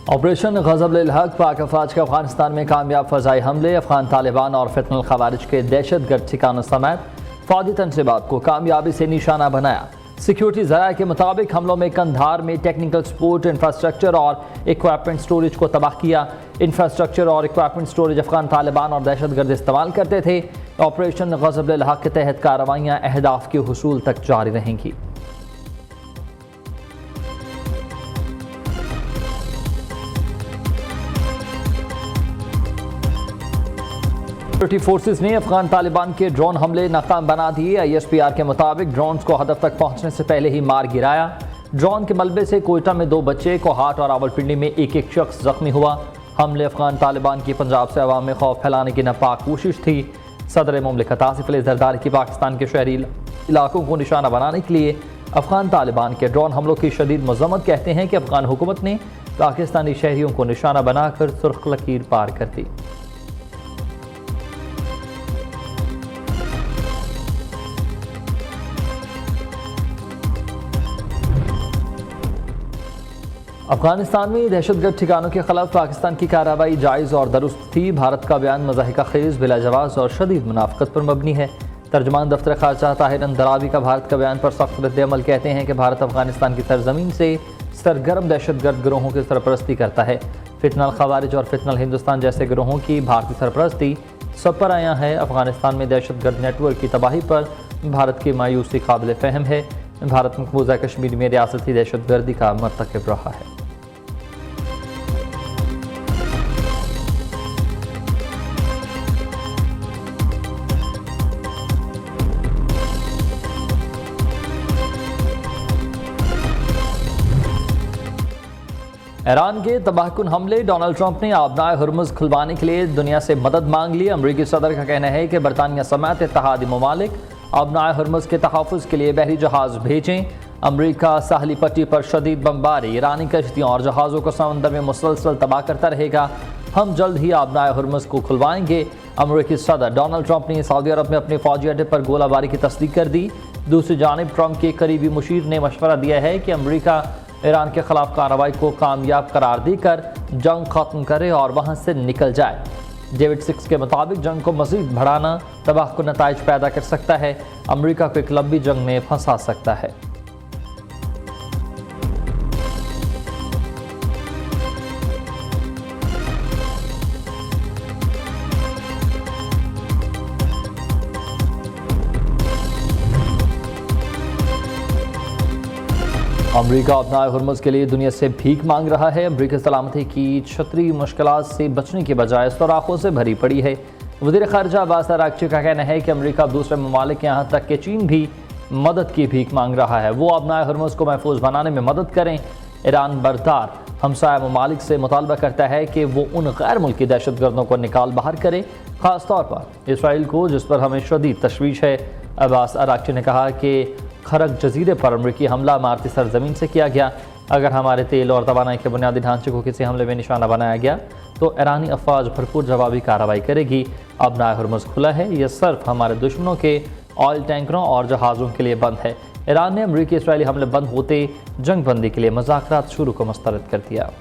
Operation ग़ज़ब-उल-हक़ पाक अफ़वाज के अफ़गानिस्तान में कामयाब फ़ज़ाई हमले, अफ़गान तालिबान और फितनल ख़वारिज के दहशतगर्द ठिकानों समेत फ़ौजी तंसीबात को कामयाबी से निशाना बनाया। सिक्योरिटी ज़राए के मुताबिक हमलों में कंधार में टेक्निकल सपोर्ट, इंफ्रास्ट्रक्चर और इक्विपमेंट स्टोरेज को तबाह किया। इंफ्रास्ट्रक्चर और इक्विपमेंट स्टोरेज अफ़गान तालिबान और दहशतगर्द इस्तेमाल करते थे। ऑपरेशन ग़ज़ब-उल-हक़ के तहत कार्रवाइयाँ अहदाफ़ के हुसूल तक जारी रहेंगी। सिक्योरिटी फोर्सेस ने अफगान तालिबान के ड्रोन हमले नाकाम बना दिए। ISPR के मुताबिक ड्रोन्स को हदफ तक पहुंचने से पहले ही मार गिराया। ड्रोन के मलबे से कोयटा में 2 बच्चे, कोहाट और रावलपिंडी में एक शख्स जख्मी हुआ। हमले अफगान तालिबान की पंजाब से अवाम में खौफ फैलाने की नापाक कोशिश थी। सदर मुमलिकत आसिफ अली ज़रदारी की पाकिस्तान के शहरी इलाकों को निशाना बनाने के लिए अफगान तालिबान के ड्रोन हमलों की शदीद मज़म्मत कहते हैं कि अफगान हुकूमत ने पाकिस्तानी शहरियों को निशाना बनाकर सुर्ख लकीर पार कर दी। अफगानिस्तान में दहशतगर्द ठिकानों के खिलाफ पाकिस्तान की कार्रवाई जायज़ और दुरुस्त थी। भारत का बयान मज़ाहिका खेज़, बिलाजवाज़ और शदीद मुनाफ़क़त पर मबनी है। तर्जमान दफ्तर ख़ारजा ताहिर अंदरावी का भारत का बयान पर सख्त रद्द-ए-अमल कहते हैं कि भारत अफगानिस्तान की सरजमीन से सरगर्म दहशतगर्द गिरोहों की सरपरस्ती करता है। फितनल ख़वारिज और फितनल हिंदुस्तान जैसे गिरोहों की भारतीय सरपरस्ती सब पर आया है। अफगानिस्तान में दहशतगर्द नेटवर्क की तबाही पर भारत की मायूसी काबिल फ़हम है। भारत मकबूजा कश्मीर में रियासती दहशतगर्दी का मर्तकब रहा है। ईरान के तबाहकुन हमले, डोनाल्ड ट्रंप ने आबनाए हुर्मुज़ खुलवाने के लिए दुनिया से मदद मांग ली। अमरीकी सदर का कहना है कि बरतानिया समेत इत्तेहादी ममालिक आबनाए हुर्मुज़ के तहफ़्फ़ुज़ के लिए बहरी जहाज़ भेजें। अमरीका साहली पट्टी पर शदीद बमबारी, ईरानी कश्तियों और जहाज़ों को समंदर में मुसलसल तबाह करता रहेगा। हम जल्द ही आबनाए हुर्मुज़ को खुलवाएंगे। अमरीकी सदर डोनाल्ड ट्रंप ने सऊदी अरब में अपने फौजी अड्डे पर गोलाबारी की तस्दीक कर दी। दूसरी जानिब ट्रंप के करीबी मुशीर ने मशवरा दिया है कि अमरीका ईरान के खिलाफ कार्रवाई को कामयाब करार देकर जंग खत्म करे और वहां से निकल जाए। डेविड सिक्स के मुताबिक जंग को मजीद बढ़ाना तबाहकुन नताइज पैदा कर सकता है, अमरीका को एक लंबी जंग में फंसा सकता है। अमरीका अपना हुर्मुज़ के लिए दुनिया से भीख मांग रहा है। अमरीकी सलामती की छतरी मुश्किलात से बचने के बजाय सुराखों से भरी पड़ी है। वज़ीर ख़ारजा अब्बास अराग़ची का कहना है कि अमरीका दूसरे ममालिक, यहाँ तक कि चीन भी मदद की भीख मांग रहा है। वो अपना हुर्मुज़ को महफूज बनाने में मदद करें। ईरान बरदार हमसाया ममालिक से मुतालबा करता है कि वो उन गैर मुल्की दहशतगर्दों को निकाल बाहर करे, ख़ास तौर पर इसराइल को, जिस पर हमें शदीद तशवीश है। अब्बास अराग़ची ने कहा कि खरक जजीरे पर अमरीकी हमला इमारती सरजमीन से किया गया। अगर हमारे तेल और तवानाई के बुनियादी ढांचे को किसी हमले में निशाना बनाया गया तो ईरानी अफवाज भरपूर जवाबी कार्रवाई करेगी। अपना हुर्मुज़ खुला है, यह सिर्फ हमारे दुश्मनों के ऑयल टैंकरों और जहाज़ों के लिए बंद है। ईरान ने अमरीकी इसराइली हमले बंद होते जंग बंदी के लिए मुज़ाकरात शुरू को मुस्तरद कर दिया।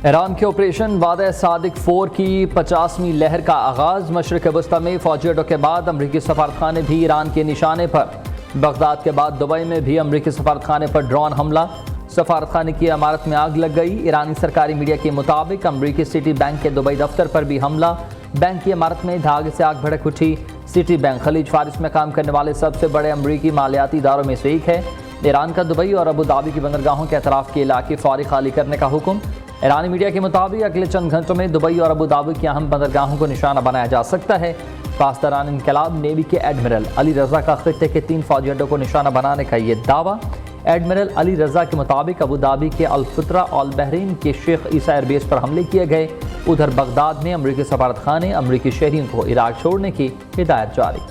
ईरान के ऑपरेशन वादा सादिक 4 की 50वीं लहर का आगाज़। मशरिक़ वस्ता में फौजी अड्डों के बाद अमरीकी सफारतखाने भी ईरान के निशाने पर। बगदाद के बाद दुबई में भी अमरीकी सफारतखाने पर ड्रोन हमला, सफारतखाने की इमारत में आग लग गई। ईरानी सरकारी मीडिया के मुताबिक अमरीकी सिटी बैंक के दुबई दफ्तर पर भी हमला, बैंक की इमारत में धागे से आग भड़क उठी। सिटी बैंक खलीज फारिस में काम करने वाले सबसे बड़े अमरीकी मालियाती इदारों में से एक है। ईरान का दुबई और अबू धाबी की बंदरगाहों के अतराफ के इलाके फौरी खाली करने का हुक्म। ईरानी मीडिया के मुताबिक अगले चंद घंटों में दुबई और अबू धाबी की अहम बंदरगाहों को निशाना बनाया जा सकता है। पासदारान इनकलाब नेवी के एडमिरल अली रजा का खित्ते के 3 फौजी अड्डों को निशाना बनाने का ये दावा। एडमिरल अली रजा के मुताबिक अबू धाबी के अल-फित्रा और बहरीन के शेख ईसा एयरबेस पर हमले किए गए। उधर बगदाद में अमरीकी सफारतखाने अमरीकी शहरियों को इराक छोड़ने की हिदायत जारी।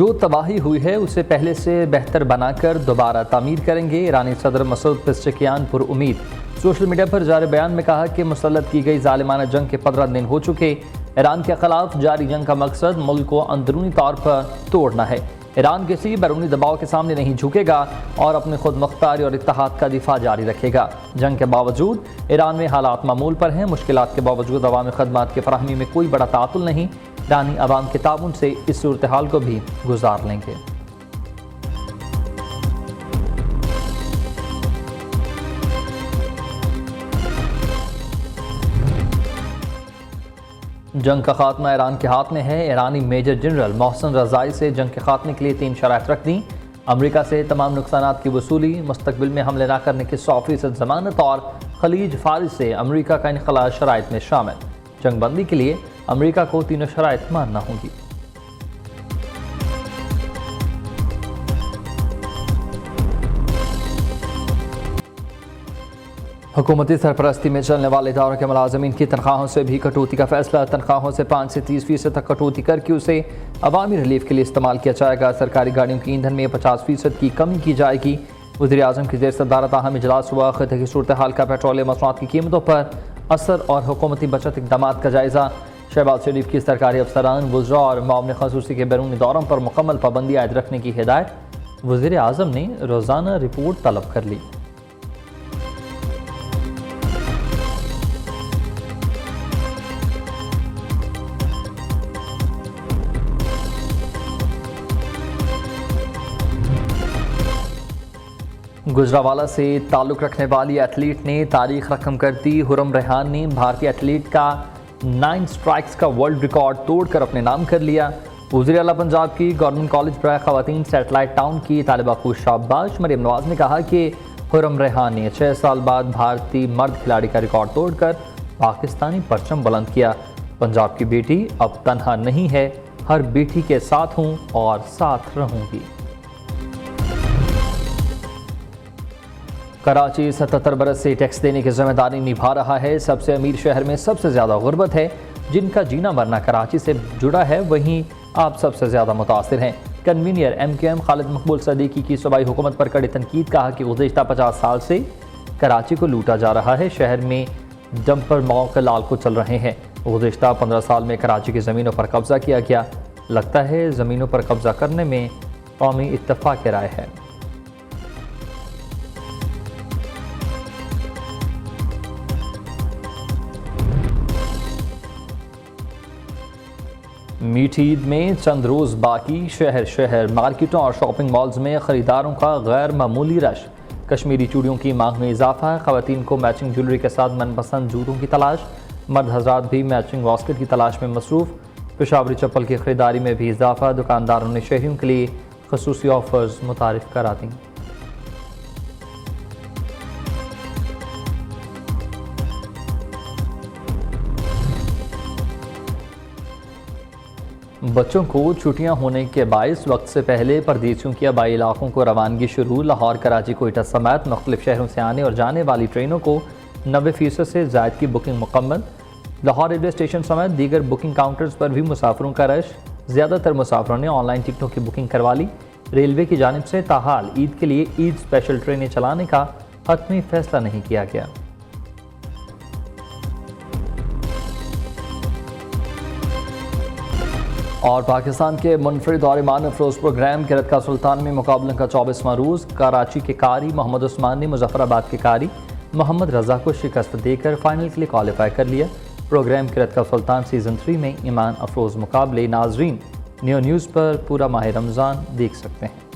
जो तबाही हुई है उसे पहले से बेहतर बनाकर दोबारा तामीर करेंगे। ईरानी सदर मसूद पेज़ेशकियान पर उम्मीद। सोशल मीडिया पर जारी बयान में कहा कि मुसल्लत की गई जालिमाना जंग के 15 दिन हो चुके। ईरान के खिलाफ जारी जंग का मकसद मुल्क को अंदरूनी तौर पर तोड़ना है। ईरान किसी बैरूनी दबाव के सामने नहीं झुकेगा और अपनी खुद मुख्तारी और इत्तेहाद का दिफा जारी रखेगा। जंग के बावजूद ईरान में हालात मामूल पर हैं। मुश्किलात के बावजूद अवामी खदमात की फराहमी में कोई बड़ा तातुल नहीं। ईरानी अवाम के ताउन से इस सूरत हाल को भी गुजार लेंगे। जंग का खात्मा ईरान के हाथ में है। ईरानी मेजर जनरल मोहसिन रज़ाई से जंग के खात्मे के लिए 3 शराइत रख दी। अमरीका से तमाम नुकसानात की वसूली, मुस्तकबिल में हमले न करने की 100% जमानत और खलीज फारिस से अमरीका का इनखला शराइत में शामिल। जंग बंदी के लिए अमरीका को 3 शराइत मानना होंगी। हुकूमती सरपरस्ती में चलने वाले इदारों के मुलाजमीन की तनख्वाहों से भी कटौती का फैसला। तनख्वाहों से 5 से 30% तक कटौती करके उसे अवामी रिलीफ के लिए इस्तेमाल किया जाएगा। सरकारी गाड़ियों की ईंधन में 50% की कमी की जाएगी। वज़ीर आज़म की ज़ेर सदारत अहम इजलास हुआ। खित्ते की सूरत हाल का पेट्रोलियम मसनूआत की कीमतों पर असर और हुकूमती बचत इक़दाम का जायज़ा। शहबाज शरीफ की सरकारी अफसरान, वज़रा और मामले ख़ुसूसी के बैरूनी दौरों पर मुकम्मल पाबंदी आयद रखने की हिदायत। वज़ीर आज़म ने रोज़ाना रिपोर्ट तलब कर ली। गुजरावाला से ताल्लुक़ रखने वाली एथलीट ने तारीख रकम कर दी। हुरम रेहान ने भारतीय एथलीट का 9 स्ट्राइक्स का वर्ल्ड रिकॉर्ड तोड़कर अपने नाम कर लिया। वज़ीर आला पंजाब की गवर्नमेंट कॉलेज बराए ख़वातीन सैटेलाइट टाउन की तालिबा को शाबाश। मरियम नवाज ने कहा कि हुरम रेहान ने 6 साल बाद भारतीय मर्द खिलाड़ी का रिकॉर्ड तोड़कर पाकिस्तानी परचम बुलंद किया। पंजाब की बेटी अब तन्हा नहीं है, हर बेटी के साथ हूँ और साथ रहूँगी। कराची 77 बरस से टैक्स देने की जिम्मेदारी निभा रहा है। सबसे अमीर शहर में सबसे ज़्यादा गुर्बत है। जिनका जीना मरना कराची से जुड़ा है वहीं आप सबसे ज़्यादा मुतासिर हैं। कन्वीनियर MQM खालिद मकबूल सदीकी की सूबाई हुकूमत पर कड़ी तनकीद। कहा कि गुज़िश्ता 50 साल से कराची को लूटा जा रहा है। शहर में डंपर मौके लाल को चल रहे हैं। गुज़िश्ता 15 साल में कराची की ज़मीनों पर कब्ज़ा किया गया। लगता है ज़मीनों पर कब्ज़ा करने में कौमी इत्तफ़ाक़ राय है। मीठी ईद में चंद रोज़ बाकी। शहर शहर मार्केटों और शॉपिंग मॉल्स में ख़रीदारों का गैर मामूली रश। कश्मीरी चूड़ियों की मांग में इजाफा। ख़वातीन को मैचिंग ज्वेलरी के साथ मनपसंद जूतों की तलाश। मर्द हजरात भी मैचिंग बास्केट की तलाश में मसरूफ़। पेशावरी चप्पल की ख़रीदारी में भी इजाफा। दुकानदारों ने शहरियों के लिए ख़ुसूसी ऑफ़र्स मुतारिफ़ करा दी। बच्चों को छुट्टियां होने के बायस वक्त से पहले परदेशियों के आबाई इलाकों को रवानगी शुरू। लाहौर, कराची, कोयटा समेत मुख्तलिफ शहरों से आने और जाने वाली ट्रेनों को 90% से ज़ायद की बुकिंग मुकम्मल। लाहौर रेलवे स्टेशन समेत दीगर बुकिंग काउंटर्स पर भी मुसाफिरों का रश। ज़्यादातर मुसाफिरों ने ऑनलाइन टिकटों की बुकिंग करवा ली। रेलवे की जानिब से ताहाल ईद के लिए ईद स्पेशल ट्रेनें चलाने का हतमी फैसला नहीं किया गया। और पाकिस्तान के मुनफरिद और ईमान अफरोज़ प्रोग्राम किरत का सुल्तान में मुकाबलों का 24वां रोज़। कराची के कारी मोहम्मद उस्मान ने मुजफ्फराबाद के कारी मोहम्मद रज़ा को शिकस्त देकर फाइनल के लिए क्वालिफाई कर लिया। प्रोग्राम किरत का सुल्तान सीज़न 3 में ईमान अफरोज़ मुकाबले नाजरीन न्यू न्यूज़ पर पूरा माह रमज़ान देख सकते हैं।